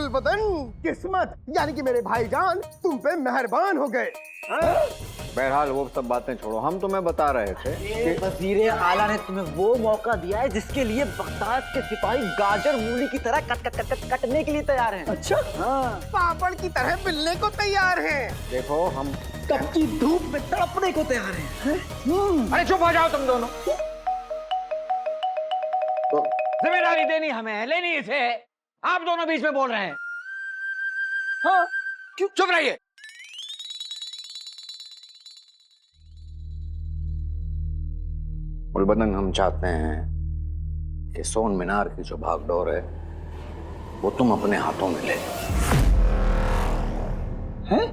गुलबदन, किस्मत यानी कि मेरे भाईजान तुम पे मेहरबान हो गए। बहरहाल वो सब बातें छोड़ो, हम तुम्हें बता रहे थे कि वजीर आला ने तुम्हें वो मौका दिया है जिसके लिए बगदाद के सिपाही गाजर मूली की तरह कटने के लिए तैयार हैं। अच्छा, हाँ। पापड़ की तरह मिलने को तैयार हैं। देखो हम कच्ची धूप में तड़पने को तैयार हैं। अरे चुप हो जाओ तुम दोनों। जिम्मेदारी देनी हमें है, लेनी इसे है। आप दोनों बीच में बोल रहे हैं। हाँ, क्यों चुप रहिए? गुलबदन, हम चाहते हैं कि सोन मीनार की जो भागदौड़ है वो तुम अपने हाथों में ले लो। हैं?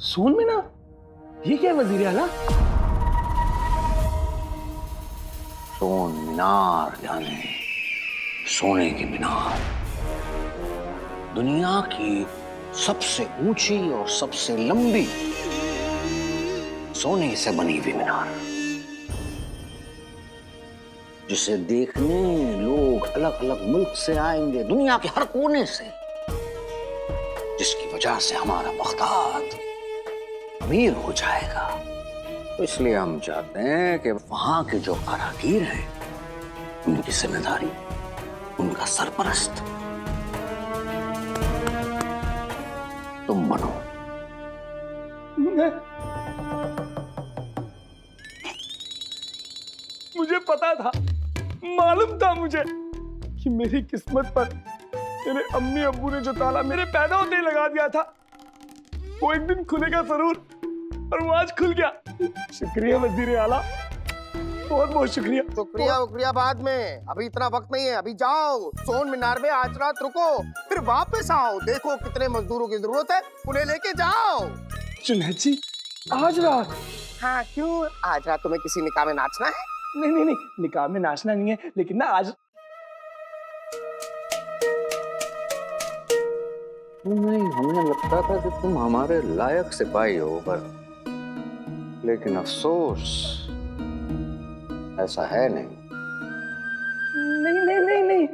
सोन मीनार? ये क्या है वजीर आला? सोन मीनार यानी सोने की मीनार, दुनिया की सबसे ऊंची और सबसे लंबी सोने से बनी हुई मीनार, जिसे देखने लोग अलग अलग मुल्क से आएंगे, दुनिया के हर कोने से, जिसकी वजह से हमारा बगदाद अमीर हो जाएगा। तो इसलिए हम चाहते हैं कि वहां के जो कारागीर हैं उनकी जिम्मेदारी, उनका सरपरस्त तुम बनो। मुझे पता था, मालूम था मुझे कि मेरी किस्मत पर मेरे अम्मी अब्बू ने जो ताला मेरे पैदा होते ही लगा दिया था वो एक दिन खुलेगा जरूर, और वो आज खुल गया। शुक्रिया वजीर आला, बहुत बहुत शुक्रिया। शुक्रिया उक्रिया बाद में, अभी इतना वक्त नहीं है। अभी जाओ सोन मीनार में आज रात रुको, फिर वापस आओ। देखो कितने मजदूरों की जरूरत है, उन्हें लेके जाओ। जुनैद जी, आज रात? हाँ, क्यों आज रात तुम्हें किसी निकाह में नाचना है? नहीं नहीं नहीं, निकाह में नाचना नहीं है, लेकिन ना आज नहीं, हमें लगता था कि तुम हमारे लायक सिपाही हो, पर लेकिन अफसोस ऐसा है नहीं। नहीं नहीं नहीं नहीं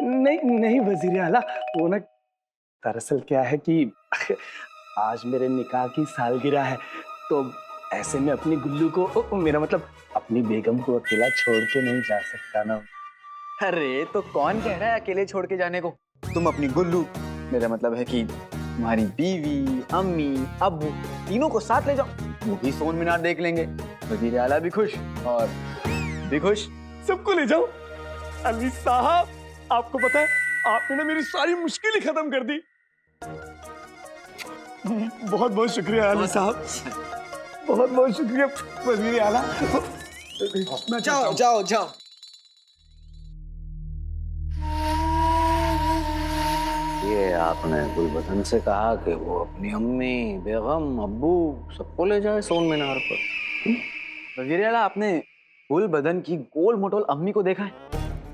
नहीं नहीं वजीर आला, वो ना दरअसल क्या है कि आज मेरे निकाह की सालगिरह है, तो ऐसे में अपनी गुल्लू को, मेरा मतलब अपनी बेगम को अकेला छोड़ के नहीं जा सकता ना। अरे तो कौन कह रहा है अकेले छोड़ के जाने को? तुम अपनी गुल्लू, मेरा मतलब है कि तुम्हारी बीवी, अम्मी, अब्बू तीनों को साथ ले जाओ, वो भी सोन मीनार देख लेंगे। वजीर आला भी खुश और भी खुश। सबको ले जाओ। अली साहब, आपको पता है आपने ना मेरी सारी मुश्किलें खत्म कर दी। बहुत बहुत शुक्रिया अली साहब, बहुत बहुत शुक्रिया वजीर आला। जाओ जाओ जाओ। ये आपने गुलबदन से कहा कि वो अपनी अम्मी, बेगम, अब्बू सबको ले जाए सोन मीनार पर। वजीर आला, आपने गुलबदन की गोल मोटोल अम्मी को देखा है?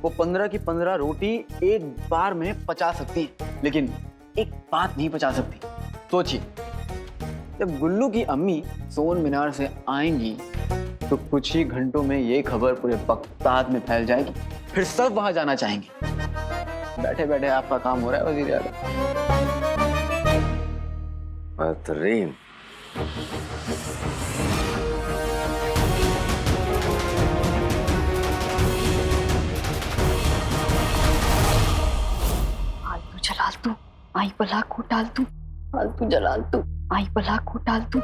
वो 15 की 15 रोटी एक बार में पचा सकती है, लेकिन एक बात नहीं पचा सकती। सोचिए, जब गुल्लू की अम्मी सोन मीनार से आएंगी तो कुछ ही घंटों में ये खबर पूरे बगदाद में फैल जाएगी, फिर सब वहां जाना चाहेंगे। बैठे बैठे आपका काम हो रहा है वजीर आला। बेहतरीन। आलतू जलालतू आई बला को डालतू, आलतू जलालतू आई बला को डालतू।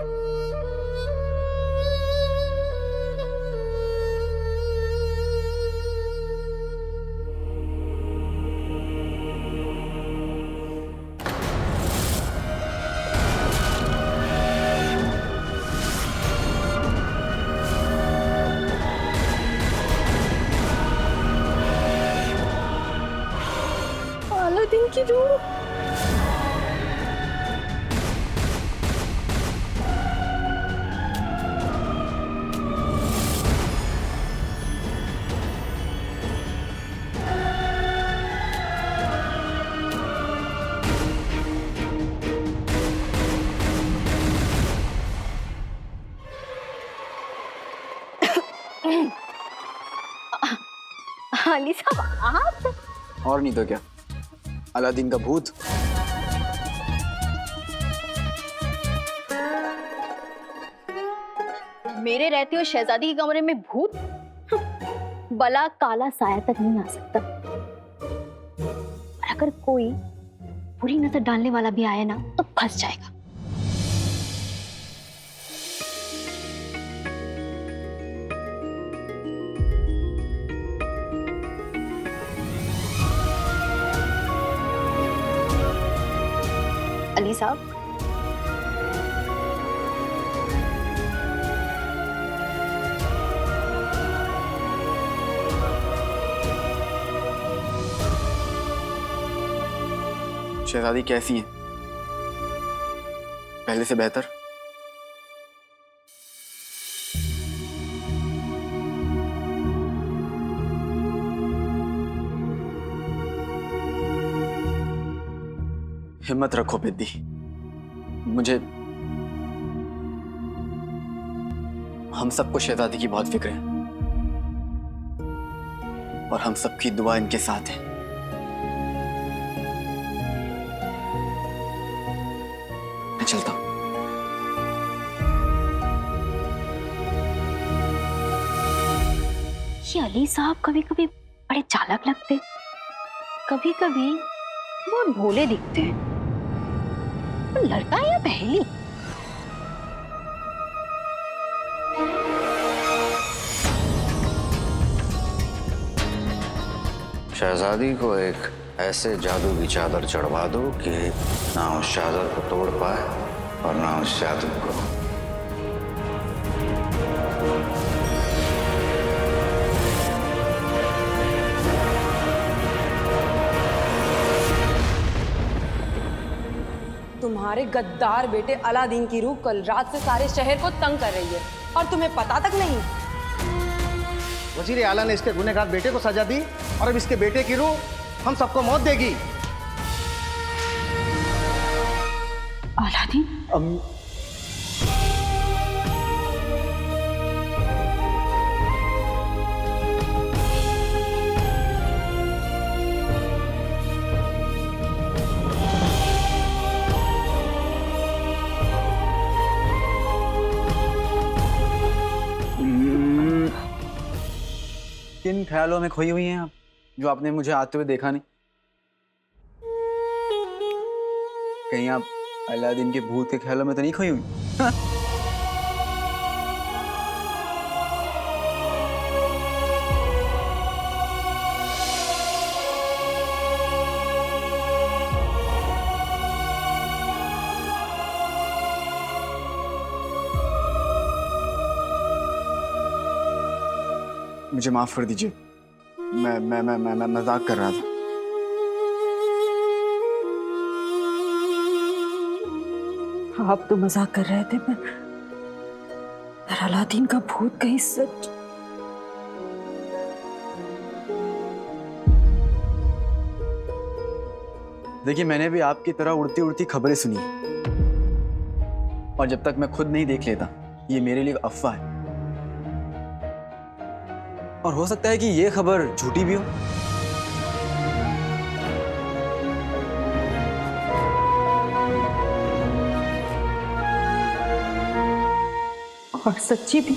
अलादीन की रूह। अली साहब, आप? और नहीं तो क्या, अलादीन का भूत। मेरे रहते हुए शहजादी के कमरे में भूत? बला काला साया तक नहीं आ सकता। और अगर कोई बुरी नजर डालने वाला भी आया ना तो फंस जाएगा। अली साहब, शहजादी कैसी है? पहले से बेहतर? हिम्मत रखो बिद्दी, मुझे हम सबको शहजादी की बहुत फिक्र है और हम सबकी दुआ इनके साथ है। मैं चलता हूं। ये अली साहब कभी कभी बड़े चालाक लगते, कभी कभी बहुत भोले दिखते हैं। लड़का या पहेली? शहजादी को एक ऐसे जादू की चादर चढ़वा दो कि ना उस चादर को तोड़ पाए और ना उस जादू को। तुम्हारे गद्दार बेटे अलादीन की रूह कल रात से सारे शहर को तंग कर रही है और तुम्हें पता तक नहीं। वजीर आला ने इसके गुनहगार बेटे को सजा दी और अब इसके बेटे की रूह हम सबको मौत देगी। अलादीन? किन ख्यालों में खोई हुई हैं आप, जो आपने मुझे आते हुए देखा नहीं? कहीं आप अलादीन के भूत के ख्यालों में तो नहीं खोई हुई? मुझे माफ कर दीजिए, मैं मजाक कर रहा था। आप तो मजाक कर रहे थे, पर अलादीन का भूत कहीं सच? देखिए, मैंने भी आपकी तरह उड़ती उड़ती खबरें सुनी और जब तक मैं खुद नहीं देख लेता ये मेरे लिए अफवाह है। और हो सकता है कि ये खबर झूठी भी हो। और सच्ची भी।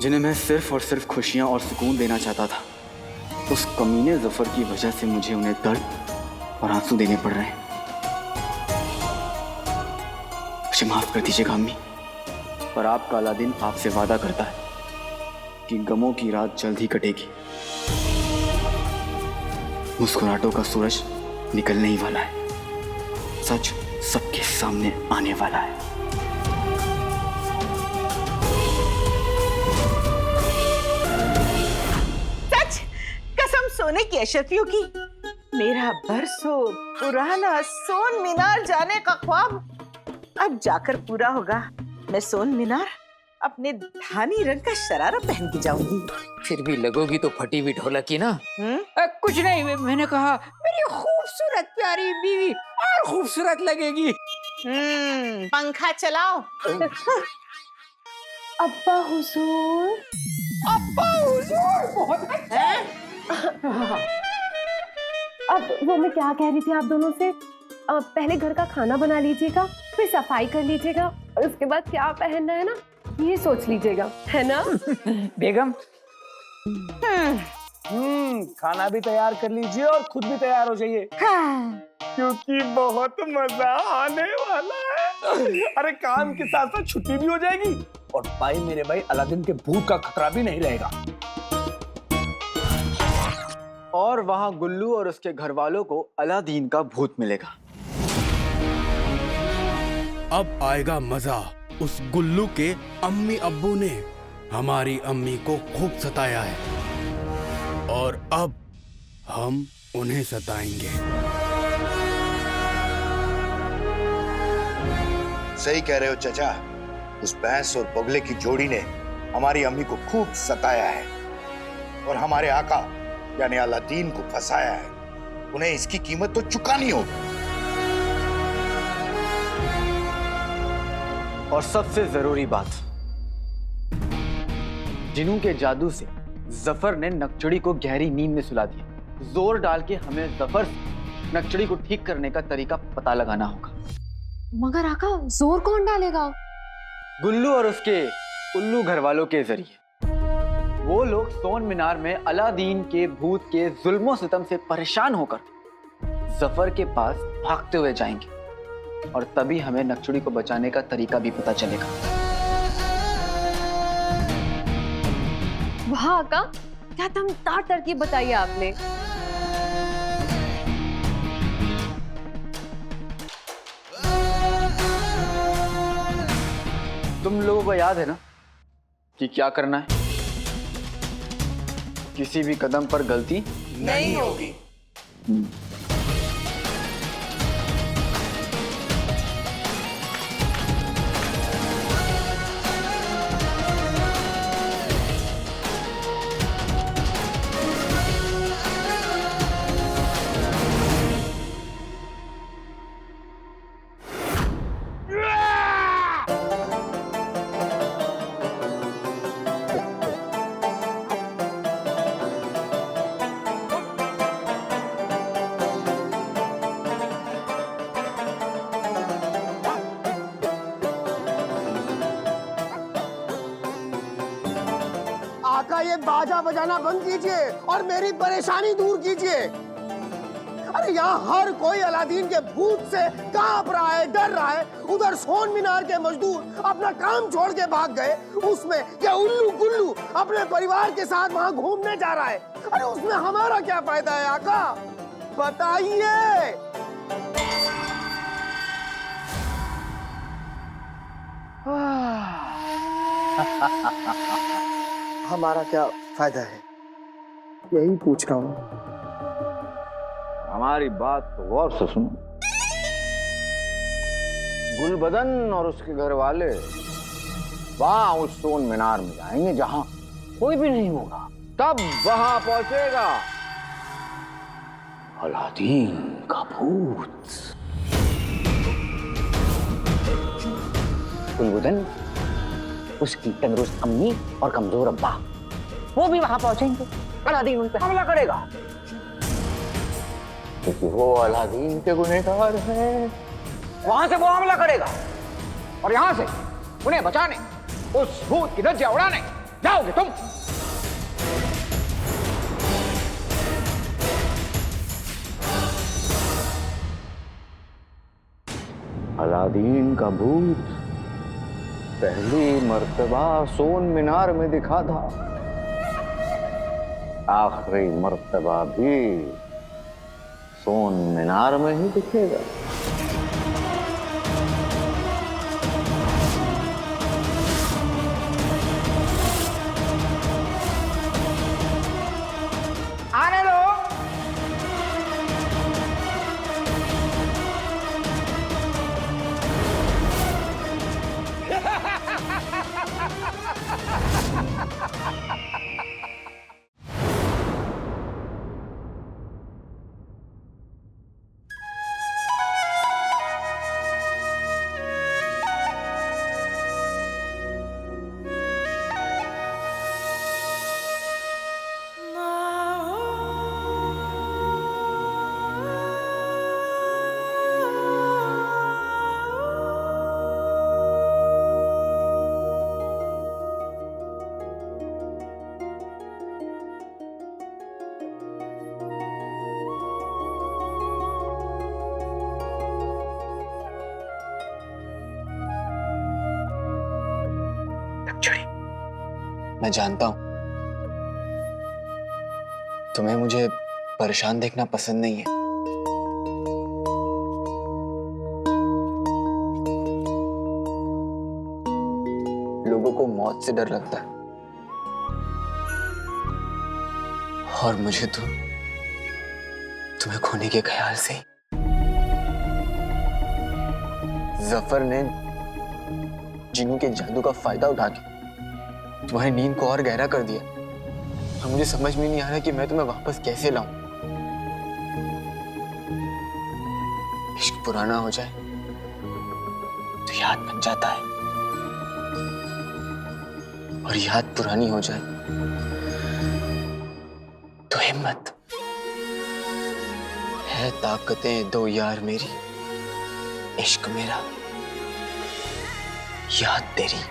जिन्हें मैं सिर्फ और सिर्फ खुशियां और सुकून देना चाहता था, उस कमीने जफर की वजह से मुझे उन्हें दर्द और आंसू देने पड़ रहे हैं। मुझे माफ कर दीजिएगा अम्मी, पर आपका अलादीन आपसे वादा करता है कि गमों की रात जल्द ही कटेगी। मुस्कुराहटों का सूरज निकलने ही वाला है, सच सबके सामने आने वाला है। सोने की अशरफियों की मेरा बरसों पुराना सोन मीनार जाने का ख्वाब अब जाकर पूरा होगा। मैं सोन मीनार अपने धानी रंग का शरारा पहन के जाऊंगी। फिर भी लगोगी तो फटी हुई ढोलक की ना। कुछ नहीं, मैंने कहा मेरी खूबसूरत प्यारी बीवी और खूबसूरत लगेगी। पंखा चलाओ। अब्बा हुजूर। अब्बा हुजूर बहुत अब वो मैं क्या कह रही थी आप दोनों से, पहले घर का खाना बना लीजिएगा, फिर सफाई कर लीजिएगा और उसके बाद क्या पहनना है ना ये सोच लीजिएगा, है ना? बेगम। खाना भी तैयार कर लीजिए और खुद भी तैयार हो जाइए, क्योंकि बहुत मजा आने वाला है। अरे काम के साथ साथ छुट्टी भी हो जाएगी और भाई मेरे भाई अलादीन के भूत का खतरा भी नहीं रहेगा। और वहां गुल्लू और उसके घर वालों को अलादीन का भूत मिलेगा। अब आएगा मजा। उस गुल्लू के अम्मी अब्बू ने हमारी अम्मी को खूब सताया है और अब हम उन्हें सताएंगे। सही कह रहे हो चचा, उस भैंस और बगले की जोड़ी ने हमारी अम्मी को खूब सताया है और हमारे आका यानी अलादीन को फंसाया है। उन्हें इसकी कीमत तो चुकानी होगी। और सबसे जरूरी बात, जिन्नू के जादू से जफर ने नकचड़ी को गहरी नींद में सुला दिया। जोर डाल के हमें जफर से नकचड़ी को ठीक करने का तरीका पता लगाना होगा। मगर आका जोर कौन डालेगा? गुल्लू और उसके उल्लू घर वालों के जरिए। वो लोग सोन मीनार में अलादीन के भूत के जुल्मों सितम से परेशान होकर जफर के पास भागते हुए जाएंगे और तभी हमें नकचड़ी को बचाने का तरीका भी पता चलेगा। वाह आका, क्या दमदार तरकीब बताई है आपने। तुम लोगों को याद है ना कि क्या करना है? किसी भी कदम पर गलती नहीं होगी। आका ये बाजा बजाना बंद कीजिए और मेरी परेशानी दूर कीजिए। अरे यहाँ हर कोई अलादीन के भूत से कांप रहा है, डर रहा है। उधर सोन मीनार के मजदूर अपना काम छोड़ के भाग गए, उसमें ये उल्लू गुल्लू अपने परिवार के साथ वहाँ घूमने जा रहा है। अरे उसमें हमारा क्या फायदा है आका, बताइए। हमारा क्या फायदा है, यही पूछ रहा हूँ। हमारी बात तो गौर से सुनो। गुलबदन और उसके घर वाले वहां उस सोन मीनार में जाएंगे जहां कोई भी नहीं होगा। तब वहां पहुंचेगा अलादीन का भूत। गुलबदन, उसकी तंदुरुस्त अम्मी और कमजोर अब्बा, वो भी वहां पहुंचेंगे। अलादीन उन पे हमला करेगा क्योंकि वो अलादीन के गुनहगार है। वहां से वो हमला करेगा और यहां से उन्हें बचाने, उस भूत की धज्जियां उड़ाने जाओगे तुम। अलादीन का भूत पहली मर्तबा सोन मीनार में दिखा था, आखिरी मर्तबा भी सोन मीनार में ही दिखेगा। आने दो। मैं जानता हूं तुम्हें मुझे परेशान देखना पसंद नहीं है। लोगों को मौत से डर लगता है और मुझे तो तुम्हें खोने के ख्याल से जफर ने जिन्नू के जादू का फायदा उठा के तुम्हारी नींद को और गहरा कर दिया। और मुझे समझ में नहीं आ रहा कि मैं तुम्हें वापस कैसे लाऊं। इश्क पुराना हो जाए तो याद बन जाता है और याद पुरानी हो जाए तो हिम्मत। है ताकतें दो यार मेरी, इश्क मेरा, याद तेरी।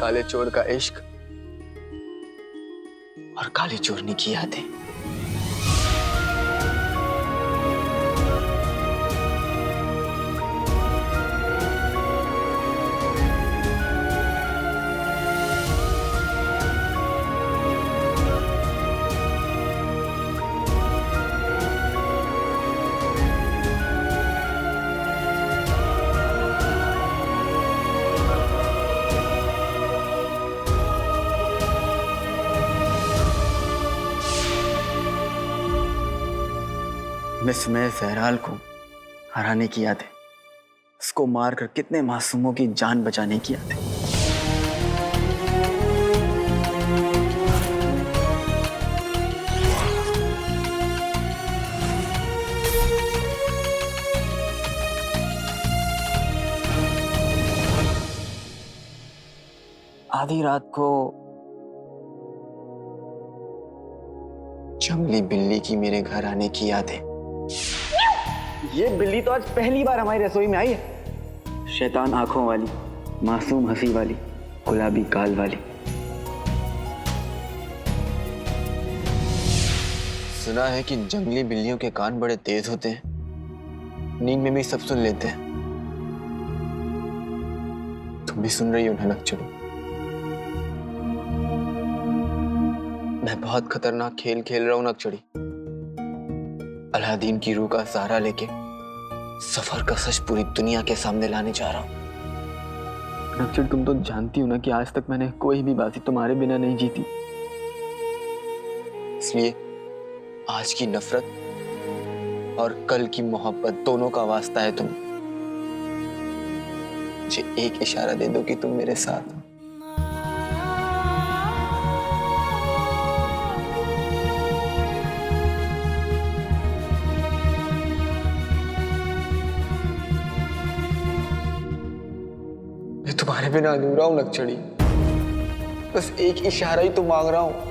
काले चोर का इश्क और काली चोरनी की यादें। मिसमय ज़हराल को हराने की यादें, उसको मारकर कितने मासूमों की जान बचाने की यादें। आधी रात को जंगली बिल्ली की मेरे घर आने की यादें। ये बिल्ली तो आज पहली बार हमारी रसोई में आई है। शैतान आंखों वाली, मासूम हंसी वाली, गुलाबी गाल वाली। सुना है कि जंगली बिल्लियों के कान बड़े तेज होते हैं, नींद में भी सब सुन लेते हैं। तुम भी सुन रही हो ना नकचड़ी? मैं बहुत खतरनाक खेल खेल रहा हूं नकचड़ी। अलादीन की रूह का सहारा लेके सफर का सच पूरी दुनिया के सामने लाने जा रहा हूं। नक्चड़, तुम तो जानती हो ना कि आज तक मैंने कोई भी बाजी तुम्हारे बिना नहीं जीती। इसलिए आज की नफरत और कल की मोहब्बत दोनों का वास्ता है तुम्हें। मुझे एक इशारा दे दो कि तुम मेरे साथ हो। तुम्हारे बिना अधूरा हूं नक्चड़ी, बस एक इशारा ही तो मांग रहा हूं।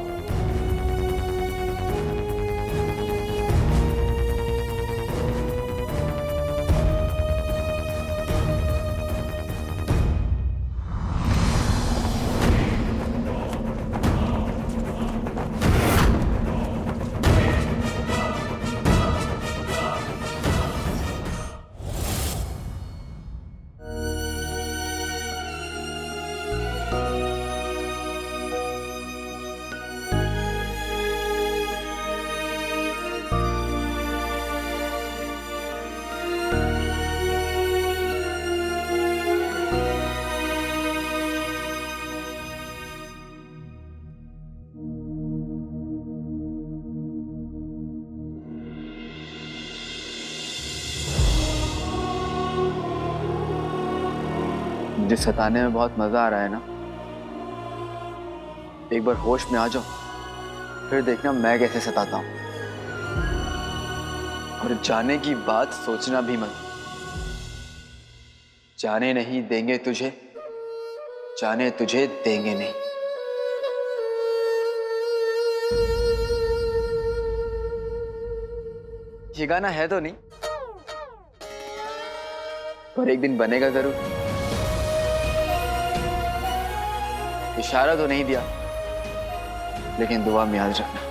मुझे सताने में बहुत मजा आ रहा है ना। एक बार होश में आ जाओ, फिर देखना मैं कैसे सताता हूं। और जाने की बात सोचना भी मत। जाने नहीं देंगे तुझे, जाने तुझे देंगे नहीं। ठिकाना है तो नहीं, पर एक दिन बनेगा जरूर। इशारा तो नहीं दिया, लेकिन दुआ में याद रखना।